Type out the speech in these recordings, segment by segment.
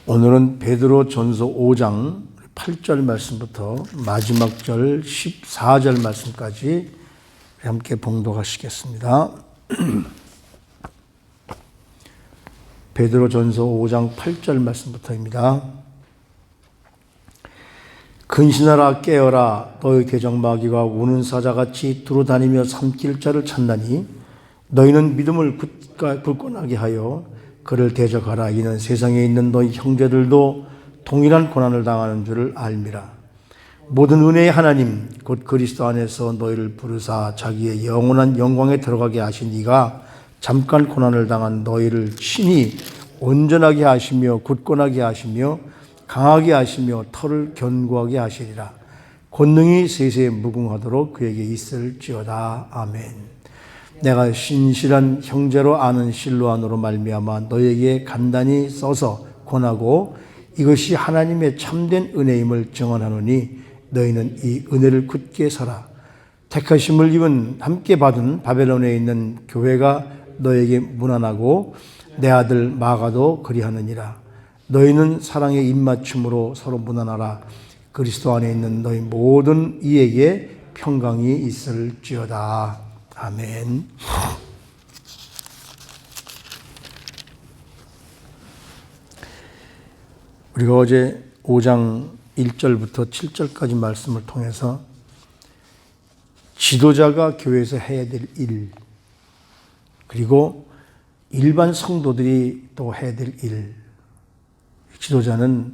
오늘은 베드로전서 5장 8절 말씀부터 마지막 절 14절 말씀까지 함께 봉독하시겠습니다. 베드로전서 5장 8절 말씀부터입니다. 근신하라 깨어라 너희 대적마귀가 우는 사자같이 두루다니며 삼킬 자를 찾나니 너희는 믿음을 굳건하게 하여 그를 대적하라. 이는 세상에 있는 너희 형제들도 동일한 고난을 당하는 줄을 알미라. 모든 은혜의 하나님 곧 그리스도 안에서 너희를 부르사 자기의 영원한 영광에 들어가게 하신 이가 잠깐 고난을 당한 너희를 친히 온전하게 하시며 굳건하게 하시며 강하게 하시며 털을 견고하게 하시리라. 권능이 세세에 무궁하도록 그에게 있을지어다. 아멘. 내가 신실한 형제로 아는 실로안으로 말미암아 너에게 간단히 써서 권하고 이것이 하나님의 참된 은혜임을 증언하노니 너희는 이 은혜를 굳게 서라. 택하심을 입은 함께 받은 바벨론에 있는 교회가 너에게 문안하고 내 아들 마가도 그리하느니라. 너희는 사랑의 입맞춤으로 서로 문안하라. 그리스도 안에 있는 너희 모든 이에게 평강이 있을지어다. 아멘. 우리가 어제 5장 1절부터 7절까지 말씀을 통해서 지도자가 교회에서 해야 될 일, 그리고 일반 성도들이 또 해야 될 일, 지도자는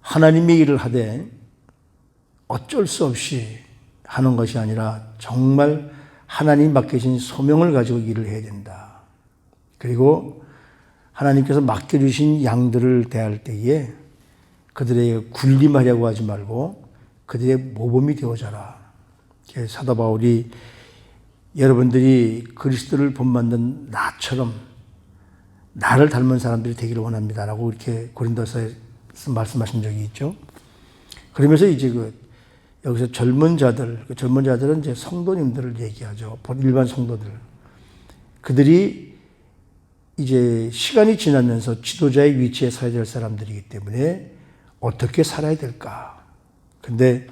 하나님의 일을 하되 어쩔 수 없이 하는 것이 아니라 정말 하나님 맡기신 소명을 가지고 일을 해야 된다. 그리고 하나님께서 맡겨주신 양들을 대할 때에 그들에게 군림하려고 하지 말고 그들의 모범이 되어져라. 사도 바울이 여러분들이 그리스도를 본받는 나처럼 나를 닮은 사람들이 되기를 원합니다라고 이렇게 고린도서에 말씀하신 적이 있죠. 그러면서 이제 여기서 젊은 자들은 이제 성도님들을 얘기하죠. 일반 성도들. 그들이 이제 시간이 지나면서 지도자의 위치에 서야 될 사람들이기 때문에 어떻게 살아야 될까? 근데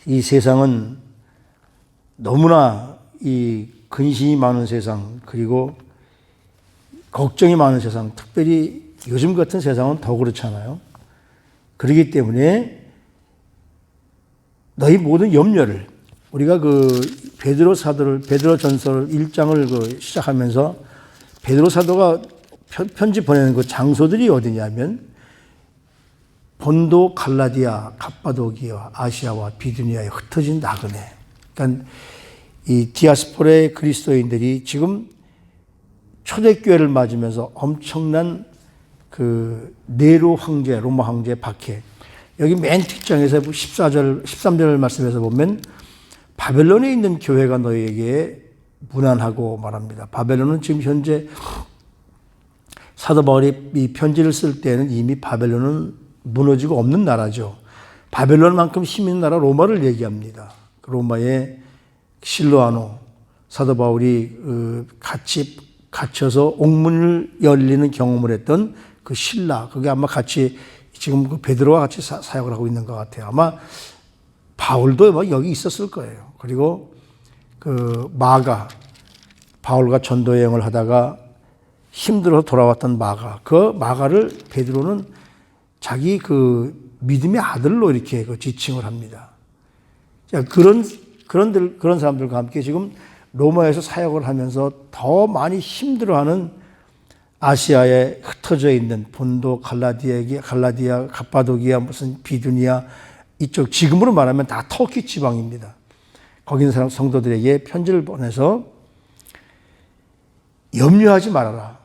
이 세상은 너무나 이 근심이 많은 세상, 그리고 걱정이 많은 세상, 특별히 요즘 같은 세상은 더 그렇잖아요. 그렇기 때문에 너희 모든 염려를, 우리가 베드로 전서 1장을 시작하면서 베드로 사도가 편지 보내는 그 장소들이 어디냐면 본도, 갈라디아, 갑바도기아, 아시아와 비두니아에 흩어진 나그네. 그러니까 이 디아스포라의 그리스도인들이 지금 초대교회를 맞으면서 엄청난 네로 황제, 로마 황제 박해. 여기 맨 뒷장에서 13절 말씀에서 보면 바벨론에 있는 교회가 너희에게 문안하고 말합니다. 바벨론은 지금 현재 사도 바울이 이 편지를 쓸 때는 이미 바벨론은 무너지고 없는 나라죠. 바벨론만큼 힘 있는 나라 로마를 얘기합니다. 로마의 실로아노, 사도 바울이 같이 갇혀서 옥문을 열리는 경험을 했던 그 신라, 그게 아마 같이 지금 베드로와 같이 사역을 하고 있는 것 같아요. 아마 바울도 여기 있었을 거예요. 그리고 마가, 바울과 전도 여행을 하다가 힘들어서 돌아왔던 마가, 그 마가를 베드로는 자기 믿음의 아들로 이렇게 지칭을 합니다. 그런 사람들과 함께 지금 로마에서 사역을 하면서 더 많이 힘들어하는 아시아에 흩어져 있는 본도, 갈라디아, 갑바도기아, 무슨 비두니아, 이쪽 지금으로 말하면 다 터키 지방입니다. 거기 있는 성도들에게 편지를 보내서 염려하지 말아라.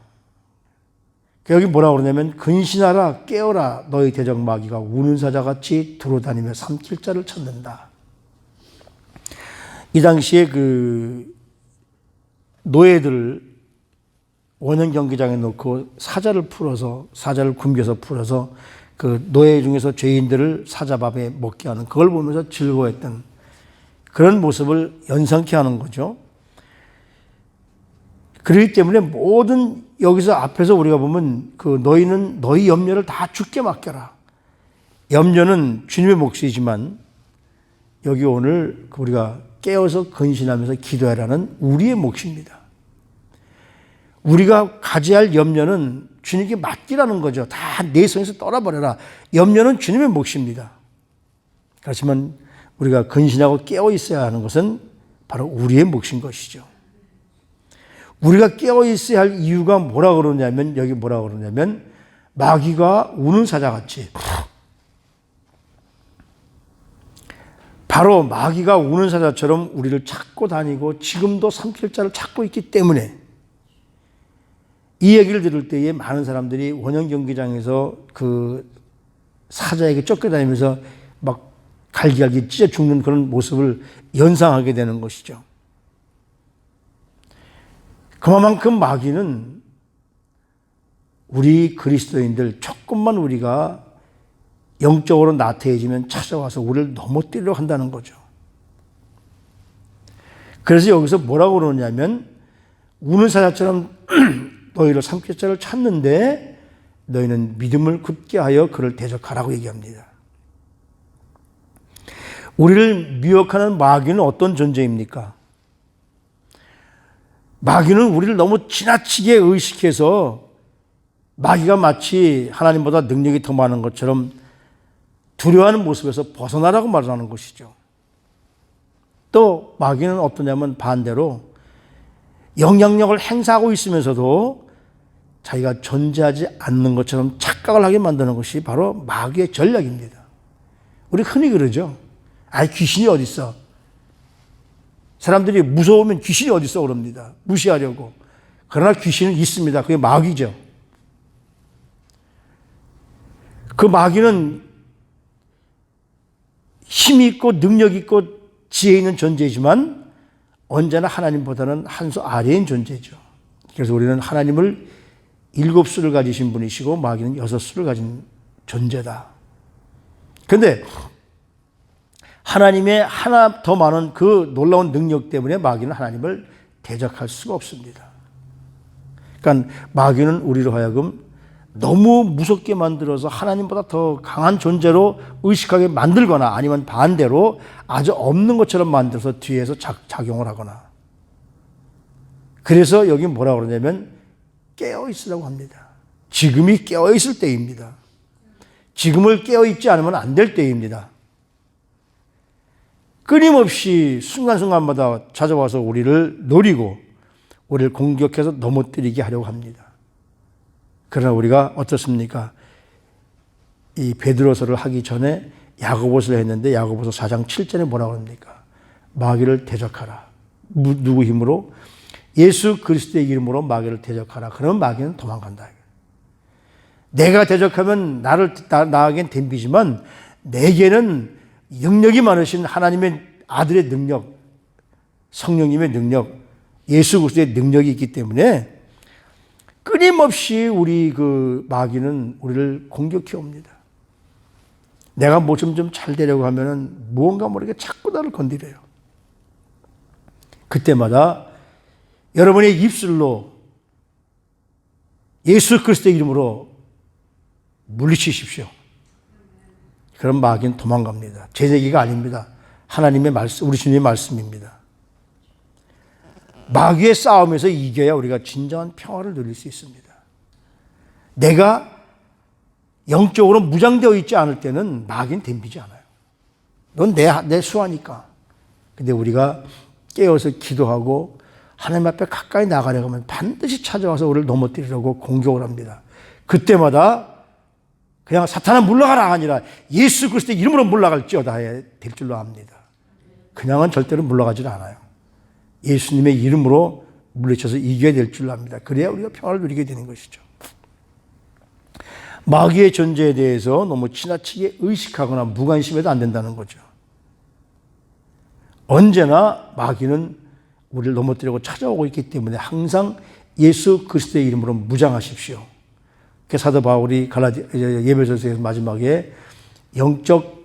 여기 뭐라고 그러냐면 근신하라 깨어라 너희 대적마귀가 우는 사자같이 두루다니며 삼킬 자를 찾는다. 이 당시에 노예들을 원형 경기장에 놓고 사자를 굶겨서 풀어서 노예 중에서 죄인들을 사자밥에 먹게 하는, 그걸 보면서 즐거워했던 그런 모습을 연상케 하는 거죠. 그렇기 때문에 모든 여기서 앞에서 우리가 보면 그 너희는 너희 염려를 다 주께 맡겨라. 염려는 주님의 몫이지만 여기 오늘 우리가 깨어서 근신하면서 기도하라는 우리의 몫입니다. 우리가 가져야 할 염려는 주님께 맡기라는 거죠. 다 내 손에서 떠나버려라. 염려는 주님의 몫입니다. 그렇지만 우리가 근신하고 깨어 있어야 하는 것은 바로 우리의 몫인 것이죠. 우리가 깨어 있어야 할 이유가 뭐라 그러냐면 여기 뭐라 그러냐면 마귀가 우는 사자같이 바로 마귀가 우는 사자처럼 우리를 찾고 다니고 지금도 삼킬 자를 찾고 있기 때문에 이 얘기를 들을 때에 많은 사람들이 원형 경기장에서 그 사자에게 쫓겨다니면서 막 갈기갈기 찢어 죽는 그런 모습을 연상하게 되는 것이죠. 그만큼 마귀는 우리 그리스도인들 조금만 우리가 영적으로 나태해지면 찾아와서 우리를 넘어뜨리려 한다는 거죠. 그래서 여기서 뭐라고 그러냐면 우는 사자처럼 너희를 삼킬 자를 찾는데 너희는 믿음을 굳게 하여 그를 대적하라고 얘기합니다. 우리를 미혹하는 마귀는 어떤 존재입니까? 마귀는 우리를 너무 지나치게 의식해서 마귀가 마치 하나님보다 능력이 더 많은 것처럼 두려워하는 모습에서 벗어나라고 말하는 것이죠. 또 마귀는 어떠냐면 반대로 영향력을 행사하고 있으면서도 자기가 존재하지 않는 것처럼 착각을 하게 만드는 것이 바로 마귀의 전략입니다. 우리 흔히 그러죠. 아이 귀신이 어디 있어? 사람들이 무서우면 귀신이 어디 있어 그럽니다. 무시하려고. 그러나 귀신은 있습니다. 그게 마귀죠. 그 마귀는 힘이 있고 능력 있고 지혜 있는 존재이지만 언제나 하나님보다는 한 수 아래인 존재죠. 그래서 우리는 하나님을 7수를 가지신 분이시고 마귀는 6수를 가진 존재다. 그런데 하나님의 하나 더 많은 그 놀라운 능력 때문에 마귀는 하나님을 대적할 수가 없습니다. 그러니까 마귀는 우리로 하여금 너무 무섭게 만들어서 하나님보다 더 강한 존재로 의식하게 만들거나 아니면 반대로 아주 없는 것처럼 만들어서 뒤에서 작용을 하거나. 그래서 여기 뭐라고 그러냐면 깨어있으라고 합니다. 지금이 깨어있을 때입니다. 지금을 깨어있지 않으면 안 될 때입니다. 끊임없이 순간순간마다 찾아와서 우리를 노리고 우리를 공격해서 넘어뜨리게 하려고 합니다. 그러나 우리가 어떻습니까? 이 베드로서를 하기 전에 야고보서를 했는데 야고보서 4장 7절에 뭐라고 합니까? 마귀를 대적하라. 누구 힘으로? 예수 그리스도의 이름으로 마귀를 대적하라. 그러면 마귀는 도망간다. 내가 대적하면 나에겐 덤비지만 내게는 능력이 많으신 하나님의 아들의 능력, 성령님의 능력, 예수 그리스도의 능력이 있기 때문에 끊임없이 우리 그 마귀는 우리를 공격해 옵니다. 내가 뭐 좀 잘 되려고 하면은 무언가 모르게 자꾸 나를 건드려요. 그때마다 여러분의 입술로 예수 그리스도의 이름으로 물리치십시오. 그럼 마귀는 도망갑니다. 제 얘기가 아닙니다. 하나님의 말씀, 우리 주님의 말씀입니다. 마귀의 싸움에서 이겨야 우리가 진정한 평화를 누릴 수 있습니다. 내가 영적으로 무장되어 있지 않을 때는 마귀는 덤비지 않아요. 넌 내 수하니까. 근데 우리가 깨어서 기도하고 하나님 앞에 가까이 나가려고 하면 반드시 찾아와서 우리를 넘어뜨리려고 공격을 합니다. 그때마다 그냥 사탄아 물러가라 아니라 예수 그리스도의 이름으로 물러갈지어다 해야 될 줄로 압니다. 그냥은 절대로 물러가지 않아요. 예수님의 이름으로 물리쳐서 이겨야 될 줄로 압니다. 그래야 우리가 평화를 누리게 되는 것이죠. 마귀의 존재에 대해서 너무 지나치게 의식하거나 무관심해도 안 된다는 거죠. 언제나 마귀는 우리를 넘어뜨리고 찾아오고 있기 때문에 항상 예수 그리스도의 이름으로 무장하십시오. 사도 바울이 예배소서에서 마지막에 영적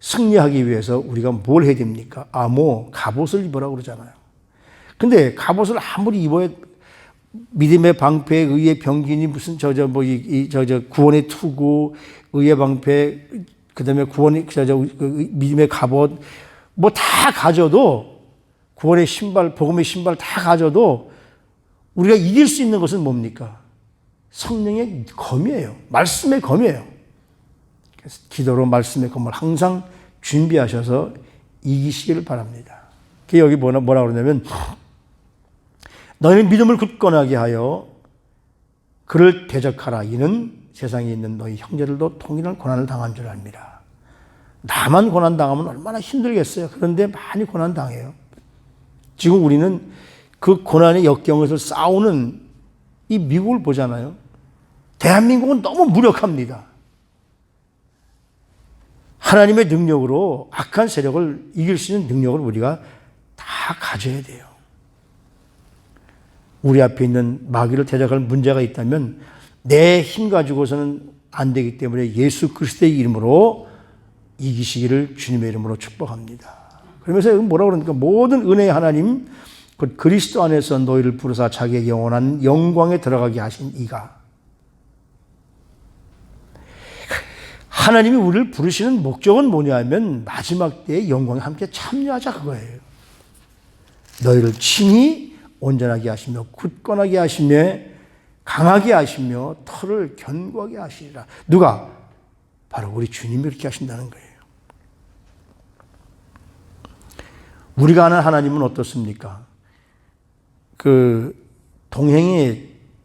승리하기 위해서 우리가 뭘 해야 됩니까? 갑옷을 입으라고 그러잖아요. 근데 갑옷을 아무리 입어야 믿음의 방패에 의의 병기니 무슨 구원의 투구, 의의 방패, 그다음에 구원의 믿음의 갑옷 뭐 다 가져도 구원의 신발, 복음의 신발 다 가져도 우리가 이길 수 있는 것은 뭡니까? 성령의 검이에요. 말씀의 검이에요. 그래서 기도로 말씀의 검을 항상 준비하셔서 이기시기를 바랍니다. 여기 뭐라 그러냐면 너희는 믿음을 굳건하게 하여 그를 대적하라. 이는 세상에 있는 너희 형제들도 동일한 고난을 당한 줄 압니다. 나만 고난 당하면 얼마나 힘들겠어요. 그런데 많이 고난 당해요. 지금 우리는 그 고난의 역경에서 싸우는 이 미국을 보잖아요. 대한민국은 너무 무력합니다. 하나님의 능력으로 악한 세력을 이길 수 있는 능력을 우리가 다 가져야 돼요. 우리 앞에 있는 마귀를 대적할 문제가 있다면 내 힘 가지고서는 안 되기 때문에 예수 그리스도의 이름으로 이기시기를 주님의 이름으로 축복합니다. 그러면서 뭐라고 그러니까 모든 은혜의 하나님 곧 그리스도 안에서 너희를 부르사 자기의 영원한 영광에 들어가게 하신 이가, 하나님이 우리를 부르시는 목적은 뭐냐면 마지막 때의 영광에 함께 참여하자 그거예요. 너희를 친히 온전하게 하시며 굳건하게 하시며 강하게 하시며 털을 견고하게 하시리라. 누가? 바로 우리 주님이 그렇게 하신다는 거예요. 우리가 아는 하나님은 어떻습니까?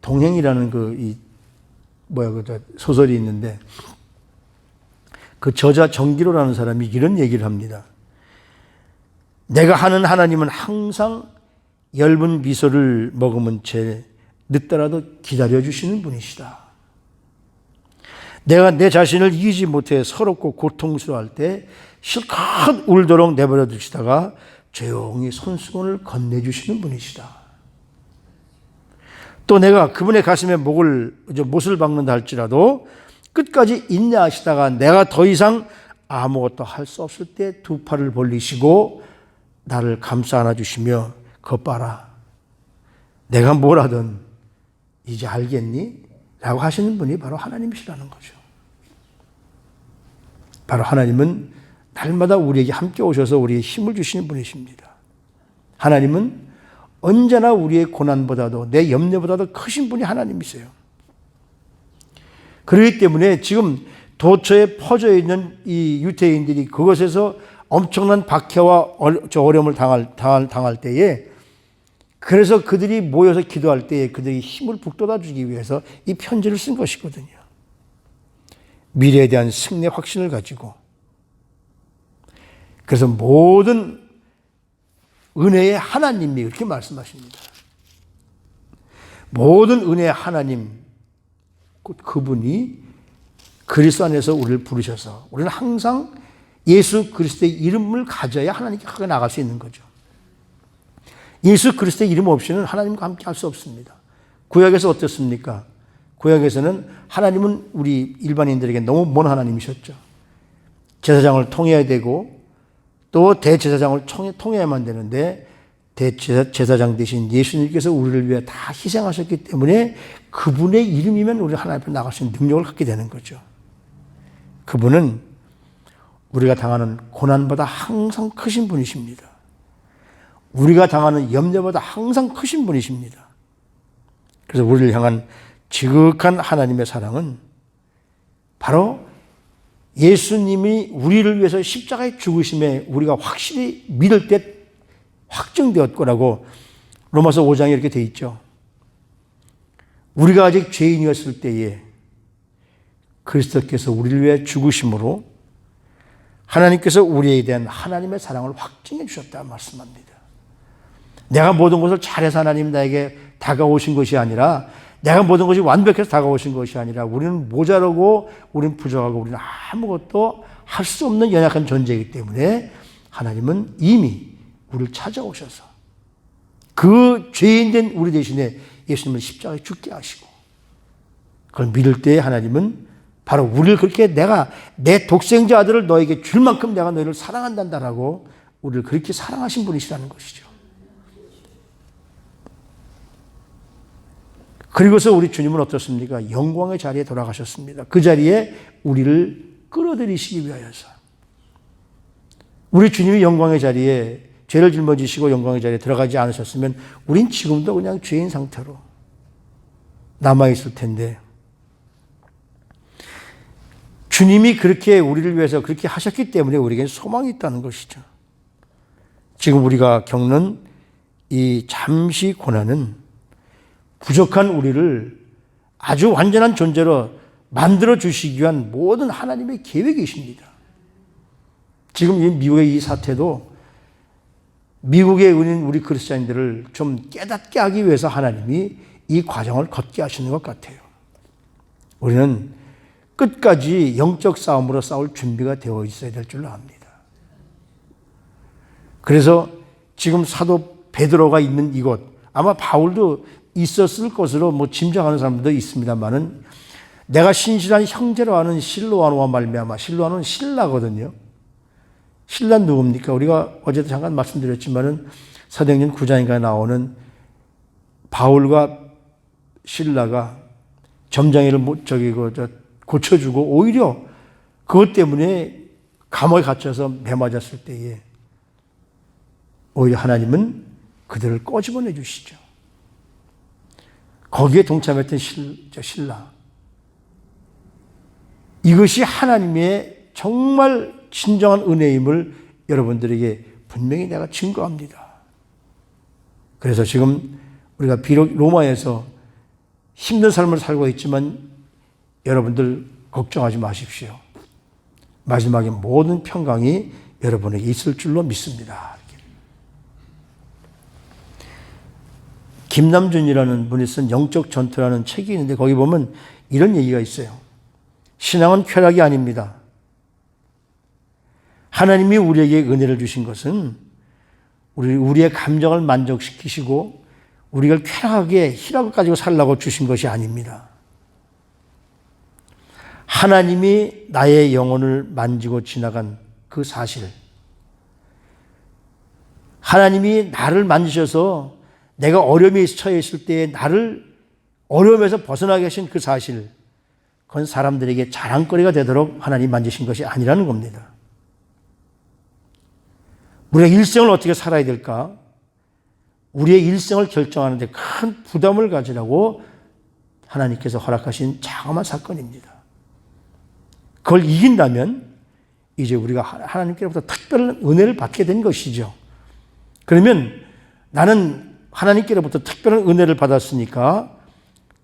동행이라는 소설이 있는데 그 저자 정기로라는 사람이 이런 얘기를 합니다. 내가 하는 하나님은 항상 엷은 미소를 머금은 채 늦더라도 기다려주시는 분이시다. 내가 내 자신을 이기지 못해 서럽고 고통스러워할 때 실컷 울도록 내버려 두시다가 조용히 손수건을 건네주시는 분이시다. 또 내가 그분의 가슴에 못을 박는다 할지라도 끝까지 인내하시다가 내가 더 이상 아무것도 할 수 없을 때 두 팔을 벌리시고 나를 감싸 안아주시며 거 봐라. 내가 뭘 하든 이제 알겠니? 라고 하시는 분이 바로 하나님이시라는 거죠. 바로 하나님은 날마다 우리에게 함께 오셔서 우리에게 힘을 주시는 분이십니다. 하나님은 언제나 우리의 고난보다도 내 염려보다도 크신 분이 하나님이세요. 그렇기 때문에 지금 도처에 퍼져 있는 이 유대인들이 그것에서 엄청난 박해와 어려움을 당할 때에, 그래서 그들이 모여서 기도할 때에 그들이 힘을 북돋아 주기 위해서 이 편지를 쓴 것이거든요. 미래에 대한 승리의 확신을 가지고. 그래서 모든 은혜의 하나님이 이렇게 말씀하십니다. 모든 은혜의 하나님, 그분이 그리스도 안에서 우리를 부르셔서 우리는 항상 예수 그리스도의 이름을 가져야 하나님께 가까이 나갈 수 있는 거죠. 예수 그리스도의 이름 없이는 하나님과 함께 할 수 없습니다. 구약에서 어떻습니까? 구약에서는 하나님은 우리 일반인들에게 너무 먼 하나님이셨죠. 제사장을 통해야 되고 또 대제사장을 통해야만 되는데 대제사장 대신 예수님께서 우리를 위해 다 희생하셨기 때문에 그분의 이름이면 우리 하나님 앞에 나갈 수 있는 능력을 갖게 되는 거죠. 그분은 우리가 당하는 고난보다 항상 크신 분이십니다. 우리가 당하는 염려보다 항상 크신 분이십니다. 그래서 우리를 향한 지극한 하나님의 사랑은 바로 예수님이 우리를 위해서 십자가에 죽으심에 우리가 확실히 믿을 때 확증되었거라고 로마서 5장에 이렇게 돼 있죠. 우리가 아직 죄인이었을 때에 그리스도께서 우리를 위해 죽으심으로 하나님께서 우리에 대한 하나님의 사랑을 확증해 주셨다 말씀합니다. 내가 모든 것을 잘해서 하나님 나에게 다가오신 것이 아니라, 내가 모든 것이 완벽해서 다가오신 것이 아니라, 우리는 모자라고, 우리는 부족하고, 우리는 아무것도 할 수 없는 연약한 존재이기 때문에 하나님은 이미 우리를 찾아오셔서 그 죄인된 우리 대신에 예수님을 십자가에 죽게 하시고, 그걸 믿을 때 하나님은 바로 우리를 그렇게 내가 내 독생자 아들을 너에게 줄 만큼 내가 너희를 사랑한단다라고 우리를 그렇게 사랑하신 분이시라는 것이죠. 그리고서 우리 주님은 어떻습니까? 영광의 자리에 돌아가셨습니다. 그 자리에 우리를 끌어들이시기 위하여서. 우리 주님이 영광의 자리에 죄를 짊어지시고 영광의 자리에 들어가지 않으셨으면 우린 지금도 그냥 죄인 상태로 남아있을 텐데, 주님이 그렇게 우리를 위해서 그렇게 하셨기 때문에 우리에게 소망이 있다는 것이죠. 지금 우리가 겪는 이 잠시 고난은 부족한 우리를 아주 완전한 존재로 만들어 주시기 위한 모든 하나님의 계획이십니다. 지금 이 미국의 이 사태도 미국에 있는 우리 그리스도인들을 좀 깨닫게 하기 위해서 하나님이 이 과정을 걷게 하시는 것 같아요. 우리는 끝까지 영적 싸움으로 싸울 준비가 되어 있어야 될 줄로 압니다. 그래서 지금 사도 베드로가 있는 이곳, 아마 바울도 있었을 것으로 짐작하는 사람들도 있습니다만은, 내가 신실한 형제로 하는 실로아노와 말미암아, 실로아노는 신라거든요. 신라 누굽니까? 우리가 어제도 잠깐 말씀드렸지만은 사도행전 9장에 나오는 바울과 신라가 점장이를 고쳐주고 오히려 그것 때문에 감옥에 갇혀서 매 맞았을 때에 오히려 하나님은 그들을 꼬집어내 주시죠. 거기에 동참했던 신라. 이것이 하나님의 정말 진정한 은혜임을 여러분들에게 분명히 내가 증거합니다. 그래서 지금 우리가 비록 로마에서 힘든 삶을 살고 있지만 여러분들 걱정하지 마십시오. 마지막에 모든 평강이 여러분에게 있을 줄로 믿습니다. 김남준이라는 분이 쓴 영적 전투라는 책이 있는데 거기 보면 이런 얘기가 있어요. 신앙은 쾌락이 아닙니다. 하나님이 우리에게 은혜를 주신 것은 우리의 감정을 만족시키시고 우리가 쾌락하게 희락을 가지고 살라고 주신 것이 아닙니다. 하나님이 나의 영혼을 만지고 지나간 그 사실, 하나님이 나를 만지셔서 내가 어려움에 처해 있을 때에 나를 어려움에서 벗어나게 하신 그 사실, 그건 사람들에게 자랑거리가 되도록 하나님 만지신 것이 아니라는 겁니다. 우리가 일생을 어떻게 살아야 될까? 우리의 일생을 결정하는데 큰 부담을 가지라고 하나님께서 허락하신 장엄한 사건입니다. 그걸 이긴다면 이제 우리가 하나님께로부터 특별한 은혜를 받게 된 것이죠. 그러면 나는 하나님께로부터 특별한 은혜를 받았으니까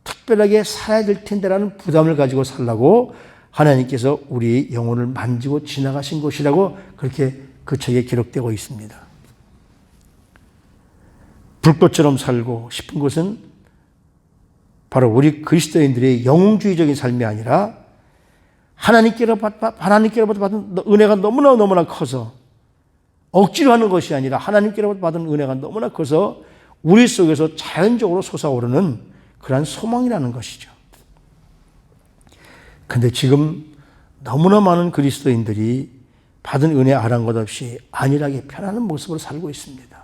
특별하게 살아야 될 텐데라는 부담을 가지고 살라고 하나님께서 우리의 영혼을 만지고 지나가신 것이라고 그렇게 그 책에 기록되고 있습니다. 불꽃처럼 살고 싶은 것은 바로 우리 그리스도인들의 영웅주의적인 삶이 아니라 하나님께로부터 받은 은혜가 너무나 커서 억지로 하는 것이 아니라 하나님께로부터 받은 은혜가 너무나 커서 우리 속에서 자연적으로 솟아오르는 그러한 소망이라는 것이죠. 그런데 지금 너무나 많은 그리스도인들이 받은 은혜 아랑곳 없이 안일하게 편안한 모습으로 살고 있습니다.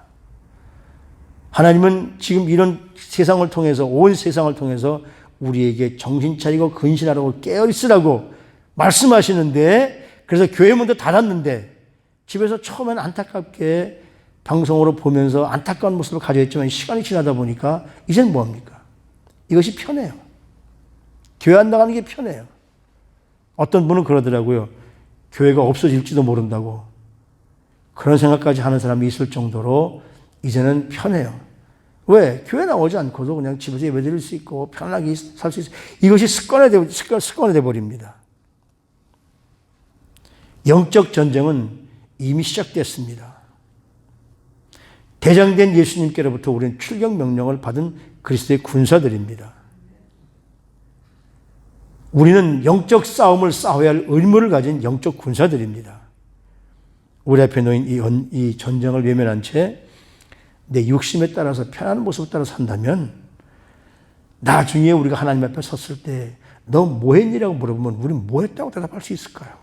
하나님은 지금 이런 세상을 통해서, 온 세상을 통해서 우리에게 정신 차리고 근신하라고 깨어있으라고 말씀하시는데, 그래서 교회 문도 닫았는데 집에서 처음엔 안타깝게 방송으로 보면서 안타까운 모습을 가지고 있지만 시간이 지나다 보니까 이제는 뭡니까? 이것이 편해요. 교회 안 나가는 게 편해요. 어떤 분은 그러더라고요. 교회가 없어질지도 모른다고. 그런 생각까지 하는 사람이 있을 정도로 이제는 편해요. 왜? 교회 나오지 않고도 그냥 집에서 예배드릴 수 있고 편하게 살 수 있어요. 이것이 습관이 되어버립니다. 영적 전쟁은 이미 시작됐습니다. 대장된 예수님께로부터 우리는 출격 명령을 받은 그리스도의 군사들입니다. 우리는 영적 싸움을 싸워야 할 의무를 가진 영적 군사들입니다. 우리 앞에 놓인 이 전쟁을 외면한 채 내 욕심에 따라서 편안한 모습을 따라 산다면 나중에 우리가 하나님 앞에 섰을 때 너 뭐 했니라고 물어보면 우리는 뭐 했다고 대답할 수 있을까요?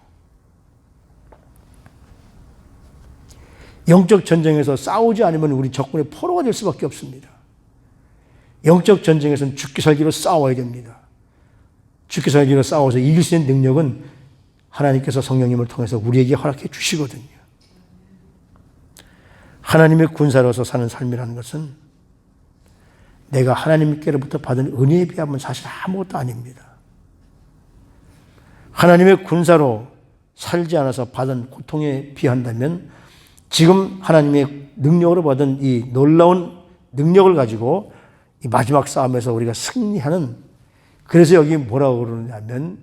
영적 전쟁에서 싸우지 않으면 우리 적군의 포로가 될 수밖에 없습니다. 영적 전쟁에서는 죽기 살기로 싸워야 됩니다. 죽기 살기로 싸워서 이길 수 있는 능력은 하나님께서 성령님을 통해서 우리에게 허락해 주시거든요. 하나님의 군사로서 사는 삶이라는 것은 내가 하나님께로부터 받은 은혜에 비하면 사실 아무것도 아닙니다. 하나님의 군사로 살지 않아서 받은 고통에 비한다면 지금 하나님의 능력으로 받은 이 놀라운 능력을 가지고 이 마지막 싸움에서 우리가 승리하는, 그래서 여기 뭐라고 그러냐면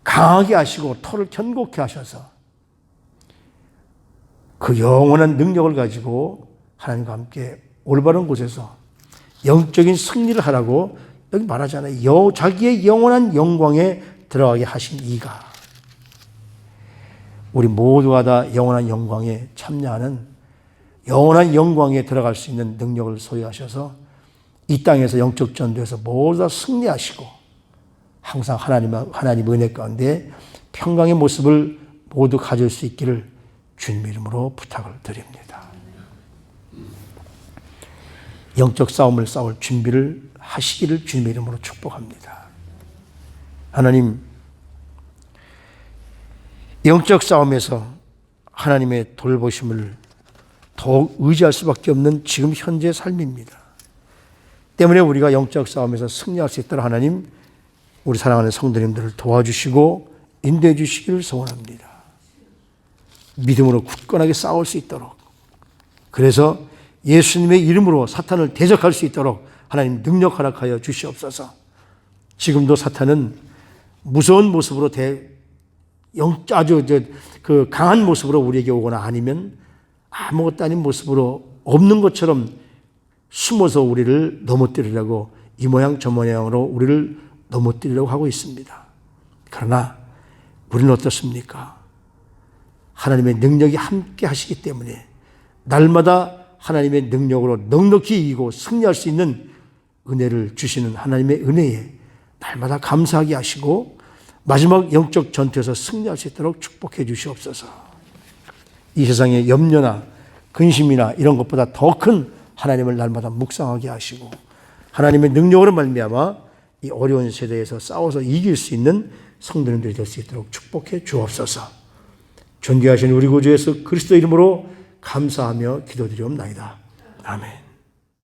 강하게 하시고 토를 견고케 하셔서 그 영원한 능력을 가지고 하나님과 함께 올바른 곳에서 영적인 승리를 하라고 여기 말하잖아요. 자기의 영원한 영광에 들어가게 하신 이가, 우리 모두가 다 영원한 영광에 참여하는, 영원한 영광에 들어갈 수 있는 능력을 소유하셔서 이 땅에서 영적 전도에서 모두 다 승리하시고 항상 하나님 은혜 가운데 평강의 모습을 모두 가질 수 있기를 주님 이름으로 부탁을 드립니다. 영적 싸움을 싸울 준비를 하시기를 주님 이름으로 축복합니다. 하나님, 영적 싸움에서 하나님의 돌보심을 더욱 의지할 수밖에 없는 지금 현재의 삶입니다. 때문에 우리가 영적 싸움에서 승리할 수 있도록 하나님, 우리 사랑하는 성도님들을 도와주시고 인도해 주시기를 소원합니다. 믿음으로 굳건하게 싸울 수 있도록, 그래서 예수님의 이름으로 사탄을 대적할 수 있도록 하나님 능력 허락하여 주시옵소서. 지금도 사탄은 무서운 모습으로 아주 그 강한 모습으로 우리에게 오거나 아니면 아무것도 아닌 모습으로 없는 것처럼 숨어서 우리를 넘어뜨리려고 이 모양 저 모양으로 우리를 넘어뜨리려고 하고 있습니다. 그러나 우리는 어떻습니까? 하나님의 능력이 함께 하시기 때문에 날마다 하나님의 능력으로 넉넉히 이기고 승리할 수 있는 은혜를 주시는 하나님의 은혜에 날마다 감사하게 하시고 마지막 영적 전투에서 승리할 수 있도록 축복해 주시옵소서. 이 세상의 염려나 근심이나 이런 것보다 더 큰 하나님을 날마다 묵상하게 하시고 하나님의 능력으로 말미암아 이 어려운 세대에서 싸워서 이길 수 있는 성도님들이 될 수 있도록 축복해 주옵소서. 존귀하신 우리 구주 예수 그리스도 이름으로 감사하며 기도드리옵나이다. 아멘.